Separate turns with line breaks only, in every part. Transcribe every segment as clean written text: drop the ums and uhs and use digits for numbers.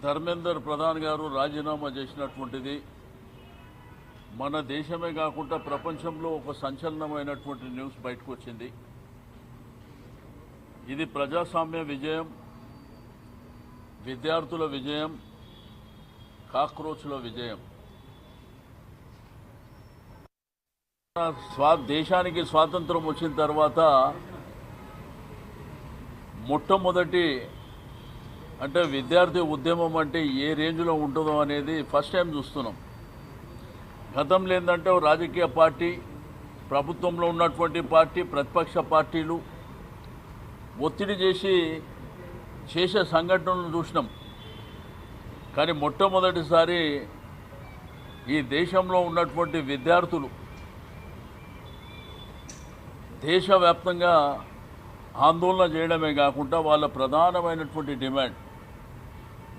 ధర్మేందర్ ప్రధాన్ గారు రాజీనామా చేసినటువంటిది మన దేశమే కాకుండా ప్రపంచంలో ఒక సంచలనమైనటువంటి న్యూస్ బయటకు వచ్చింది. ఇది ప్రజాస్వామ్య విజయం, విద్యార్థుల విజయం, కాక్రోచ్ల విజయం. దేశానికి స్వాతంత్రం వచ్చిన తర్వాత మొట్టమొదటి అంటే విద్యార్థి ఉద్యమం అంటే ఏ రేంజ్లో ఉంటుందో అనేది ఫస్ట్ టైం చూస్తున్నాం. గతంలో ఏంటంటే రాజకీయ పార్టీ, ప్రభుత్వంలో ఉన్నటువంటి పార్టీ, ప్రతిపక్ష పార్టీలు ఒత్తిడి చేసే సంఘటనలు చూసినాం. కానీ మొట్టమొదటిసారి ఈ దేశంలో ఉన్నటువంటి విద్యార్థులు దేశవ్యాప్తంగా ఆందోళన చేయడమే కాకుండా వాళ్ళ ప్రధానమైనటువంటి డిమాండ్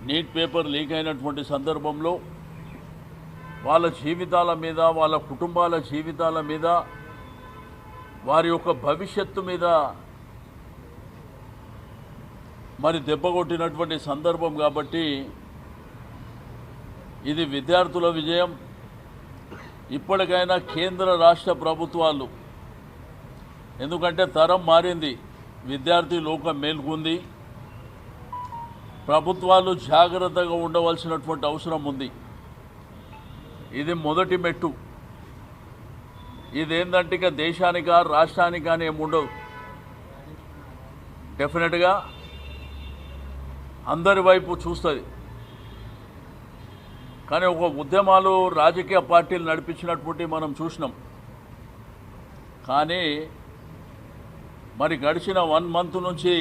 నీట్ పేపర్ లీక్ అయినటువంటి సందర్భంలో వాళ్ళ జీవితాల మీద, వాళ్ళ కుటుంబాల జీవితాల మీద, వారి యొక్క భవిష్యత్తు మీద మరి దెబ్బకొట్టినటువంటి సందర్భం. కాబట్టి ఇది విద్యార్థుల విజయం. ఇప్పటికైనా కేంద్ర రాష్ట్ర ప్రభుత్వాలు, ఎందుకంటే తరం మారింది, విద్యార్థి లోకం మేల్కొంది, ప్రభుత్వాలు జాగ్రత్తగా ఉండవలసినటువంటి అవసరం ఉంది. ఇది మొదటి మెట్టు. ఇదేంటంటే ఇక దేశానికా రాష్ట్రానికా అని ఏముండవు. డెఫినెట్గా అందరి వైపు చూస్తుంది. కానీ ఒక ఉద్యమాలు రాజకీయ పార్టీలు నడిపించినటువంటి మనం చూసినాం. కానీ మరి గడిచిన 1 మంత్ నుంచి,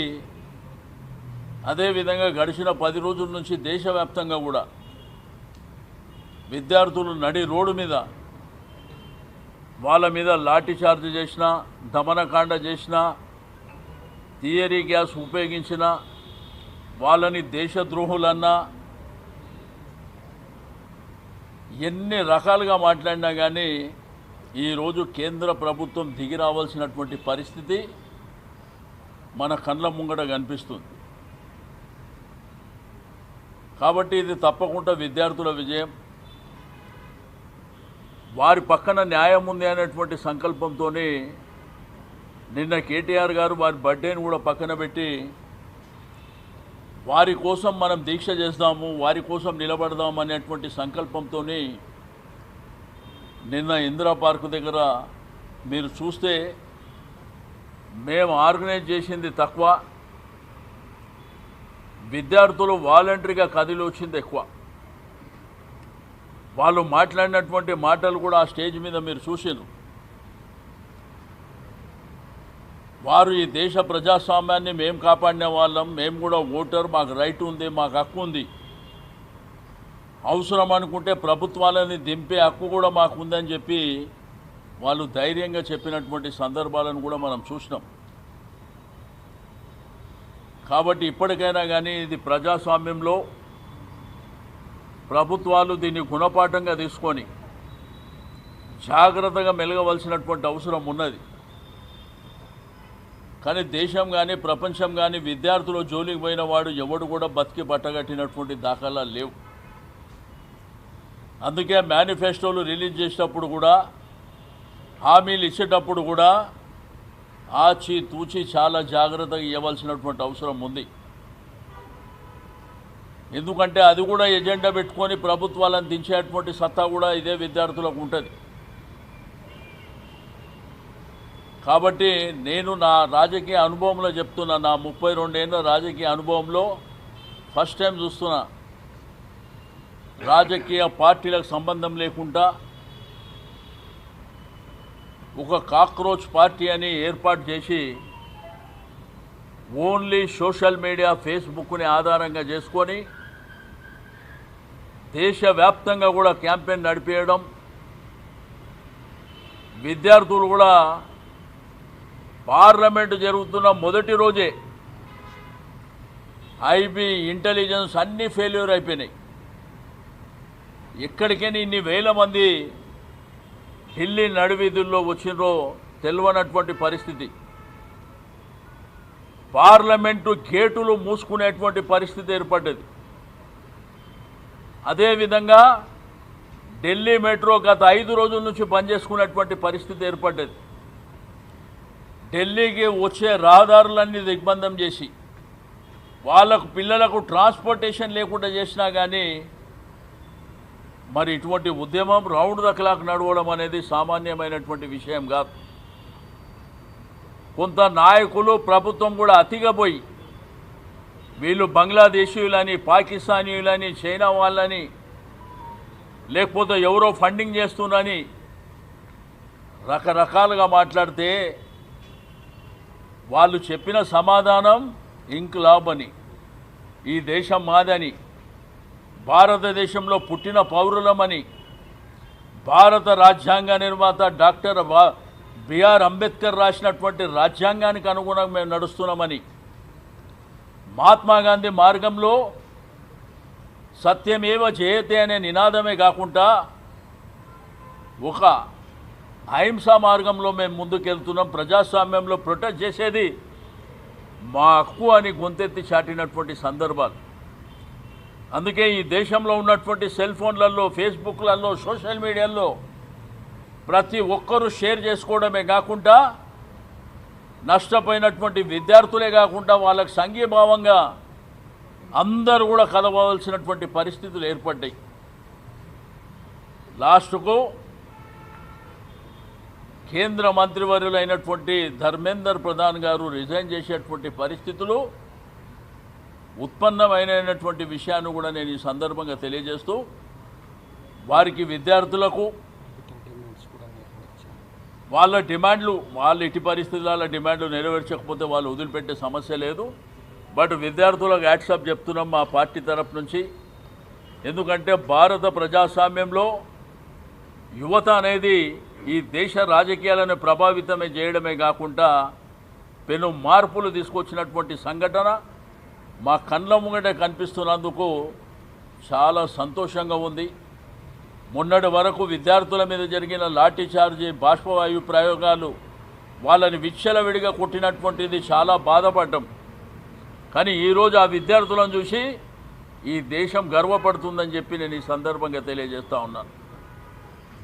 అదేవిధంగా గడిచిన 10 రోజుల నుంచి దేశవ్యాప్తంగా కూడా విద్యార్థులు నడి రోడ్డు మీద వాళ్ళ మీద లాఠీ చార్జ్ చేసినా, దమనకాండ చేసినా, థియరీ గ్యాస్ ఉపయోగించిన వాళ్ళని దేశద్రోహులన్నా, ఎన్ని రకాలుగా మాట్లాడినా కానీ ఈరోజు కేంద్ర ప్రభుత్వం దిగి రావాల్సినటువంటి పరిస్థితి మన కళ్ళ ముంగట కనిపిస్తుంది. కాబట్టి ఇది తప్పకుండా విద్యార్థుల విజయం. వారి పక్కన న్యాయం ఉంది అనేటువంటి సంకల్పంతో నిన్న కేటీఆర్ గారు వారి బర్త్డేని కూడా పక్కన పెట్టి వారి కోసం మనం దీక్ష చేద్దాము, వారి కోసం నిలబడదాము అనేటువంటి సంకల్పంతో నిన్న ఇందిరా పార్క్ దగ్గర మీరు చూస్తే మేము ఆర్గనైజ్ చేసింది తక్కువ, విద్యార్థులు వాలంటరీగా కదిలి వచ్చింది ఎక్కువ. వాళ్ళు మాట్లాడినటువంటి మాటలు కూడా ఆ స్టేజ్ మీద మీరు చూసారు. వారు ఈ దేశ ప్రజాస్వామ్యాన్ని మేము కాపాడిన వాళ్ళం, మేము కూడా ఓటర్, మాకు రైట్ ఉంది, మాకు హక్కు ఉంది, అవసరం అనుకుంటే ప్రభుత్వాలని దింపే హక్కు కూడా మాకు ఉందని చెప్పి వాళ్ళు ధైర్యంగా చెప్పినటువంటి సందర్భాలను కూడా మనం చూసినాం. కాబట్టి ఇప్పటికైనా కానీ ఇది ప్రజాస్వామ్యంలో ప్రభుత్వాలు దీన్ని గుణపాఠంగా తీసుకొని జాగ్రత్తగా మెలగవలసినటువంటి అవసరం ఉన్నది. కానీ దేశం కానీ ప్రపంచం కానీ విద్యార్థులు జోలికి పోయిన వాడు ఎవడు కూడా బతికి బట్టగట్టినటువంటి దాఖలాలు లేవు. అందుకే మేనిఫెస్టోలు రిలీజ్ చేసేటప్పుడు కూడా, హామీలు ఇచ్చేటప్పుడు కూడా ఆచి తూచి చాలా జాగ్రత్తగా ఇవ్వవలసినటువంటి అవసరం ఉంది. ఎందుకంటే అది కూడా ఎజెండా పెట్టుకొని ప్రభుత్వాలను దించేటువంటి సత్తా కూడా ఇదే విద్యార్థులకు ఉంటుంది. కాబట్టి నేను నా రాజకీయ అనుభవంలో చెప్తున్నా, నా 32 ఏళ్ళ రాజకీయ అనుభవంలో ఫస్ట్ టైం చూస్తున్నా, రాజకీయ పార్టీలకు సంబంధం లేకుండా ఒక కాక్రోచ్ పార్టీ అని ఏర్పాటు చేసి ఓన్లీ సోషల్ మీడియా, ఫేస్బుక్ని ఆధారంగా చేసుకొని దేశవ్యాప్తంగా కూడా క్యాంపెయిన్ నడిపేయడం, విద్యార్థులు కూడా పార్లమెంటు జరుగుతున్న మొదటి రోజే ఐబీ, ఇంటెలిజెన్స్ అన్నీ ఫెయిల్యూర్ అయిపోయినాయి. ఎక్కడికైనా ఇన్ని వేల మంది ఢిల్లీ నడివీధుల్లో వచ్చినరో తెలియనటువంటి పరిస్థితి. పార్లమెంటు గేటులు మూసుకునేటువంటి పరిస్థితి ఏర్పడ్డది. అదేవిధంగా ఢిల్లీ మెట్రో గత 5 రోజుల నుంచి పనిచేసుకున్నటువంటి పరిస్థితి ఏర్పడ్డది. ఢిల్లీకి వచ్చే రహదారులన్నీ దిగ్బంధం చేసి వాళ్ళకు పిల్లలకు ట్రాన్స్పోర్టేషన్ లేకుండా చేసినా కానీ మరి ఇటువంటి ఉద్యమం రౌండ్ ద క్లాక్ నడవడం అనేది సామాన్యమైనటువంటి విషయం కాదు. కొంత నాయకులు ప్రభుత్వం కూడా అతిగా పోయి వీళ్ళు బంగ్లాదేశీయులని, పాకిస్తానీయులని, చైనా వాళ్ళని, లేకపోతే ఎవరో ఫండింగ్ చేస్తున్నారని రకరకాలుగా మాట్లాడితే వాళ్ళు చెప్పిన సమాధానం ఇంక్లాబ్ అని, ఈ దేశం మాదని, భారతదేశంలో పుట్టిన పౌరులమని, భారత రాజ్యాంగ నిర్మాత డాక్టర్ బిఆర్ అంబేద్కర్ రాసినటువంటి రాజ్యాంగానికి అనుగుణంగా మేము నడుస్తున్నామని, మహాత్మా గాంధీ మార్గంలో సత్యమేవ జయతే అనే నినాదమే కాకుండా ఒక అహింసా మార్గంలో మేము ముందుకెళ్తున్నాం, ప్రజాస్వామ్యంలో ప్రొటెస్ట్ చేసేది మా హక్కు అని గొంతెత్తి చాటినటువంటి సందర్భాలు. అందుకే ఈ దేశంలో ఉన్నటువంటి సెల్ ఫోన్లలో, ఫేస్బుక్లలో, సోషల్ మీడియాలో ప్రతి ఒక్కరూ షేర్ చేసుకోవడమే కాకుండా నష్టపోయినటువంటి విద్యార్థులే కాకుండా వాళ్ళకు సంఘీభావంగా అందరూ కూడా కలవలసినటువంటి పరిస్థితులు ఏర్పడ్డాయి. లాస్ట్కు కేంద్ర మంత్రివర్యులైనటువంటి ధర్మేందర్ ప్రధాన్ గారు రిజైన్ చేసేటువంటి పరిస్థితులు ఉత్పన్నమైనటువంటి విషయాన్ని కూడా నేను ఈ సందర్భంగా తెలియజేస్తూ వారికి, విద్యార్థులకు వాళ్ళ డిమాండ్లు, వాళ్ళు ఎట్టి పరిస్థితుల డిమాండ్లు నెరవేర్చకపోతే వాళ్ళు వదిలిపెట్టే సమస్య లేదు. బట్ విద్యార్థులకు యాక్సెప్ట్ చెప్తున్నాం మా పార్టీ తరఫు నుంచి. ఎందుకంటే భారత ప్రజాస్వామ్యంలో యువత అనేది ఈ దేశ రాజకీయాలను ప్రభావితమే చేయడమే కాకుండా పెను మార్పులు తీసుకొచ్చినటువంటి సంఘటన మా కళ్ళ ముంగట కనిపిస్తున్నందుకు చాలా సంతోషంగా ఉంది. మొన్నటి వరకు విద్యార్థుల మీద జరిగిన లాఠీ చార్జీ, బాష్పవాయు ప్రయోగాలు వాళ్ళని విచ్చలవిడిగా కొట్టినటువంటిది చాలా బాధపడ్డాం. కానీ ఈరోజు ఆ విద్యార్థులను చూసి ఈ దేశం గర్వపడుతుందని చెప్పి నేను ఈ సందర్భంగా తెలియజేస్తూ ఉన్నాను.